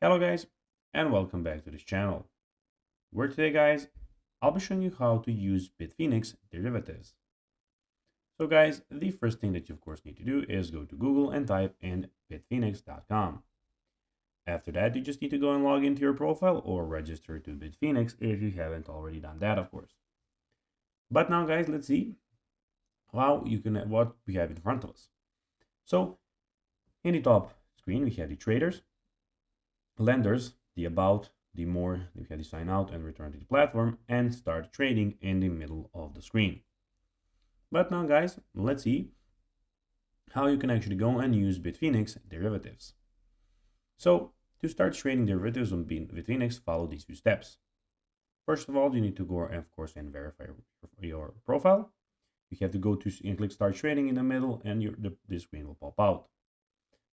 Hello guys, and welcome back to this channel, where today guys, I'll be showing you how to use Bitfinex derivatives. So guys, the first thing that you of course need to do is go to Google and type in bitfinex.com. After that, you just need to go and log into your profile or register to Bitfinex if you haven't already done that, of course. But now guys, let's see what we have in front of us. So in the top screen, we have the traders, lenders, the about, the more, we have the sign out and return to the platform and start trading in the middle of the screen. But now guys, let's see how you can actually go and use Bitfinex derivatives. So to start trading derivatives on Bitfinex, follow these few steps. First of all, you need to go of course and verify your profile. You have to go to and click start trading in the middle and the screen will pop out.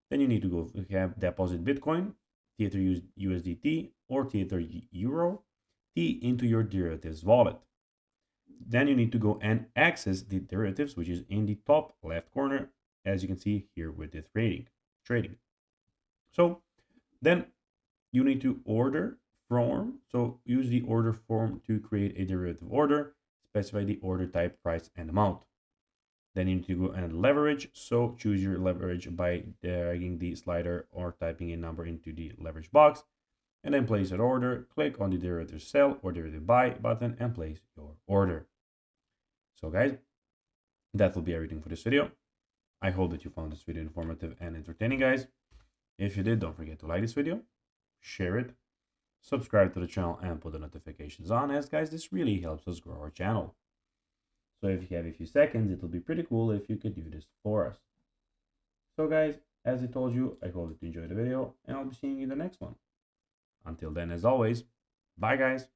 Then you need to go have deposit Bitcoin, Tether USDT, or Tether Euro T into your derivatives wallet. Then you need to go and access the derivatives, which is in the top left corner, as you can see here with the trading. So then you need to order form. So use the order form to create a derivative order, specify the order type, price, and amount. Then you need to go and leverage. So choose your leverage by dragging the slider or typing a number into the leverage box, and then place an order. Click on the derivative sell or derivative buy button and place your order. So guys, that will be everything for this video. I hope that you found this video informative and entertaining, guys. If you did, don't forget to like this video, share it, subscribe to the channel, and put the notifications on, as guys, this really helps us grow our channel. So if you have a few seconds, it'll be pretty cool if you could do this for us. So guys, as I told you, I hope that you enjoyed the video, and I'll be seeing you in the next one. Until then, as always, bye guys.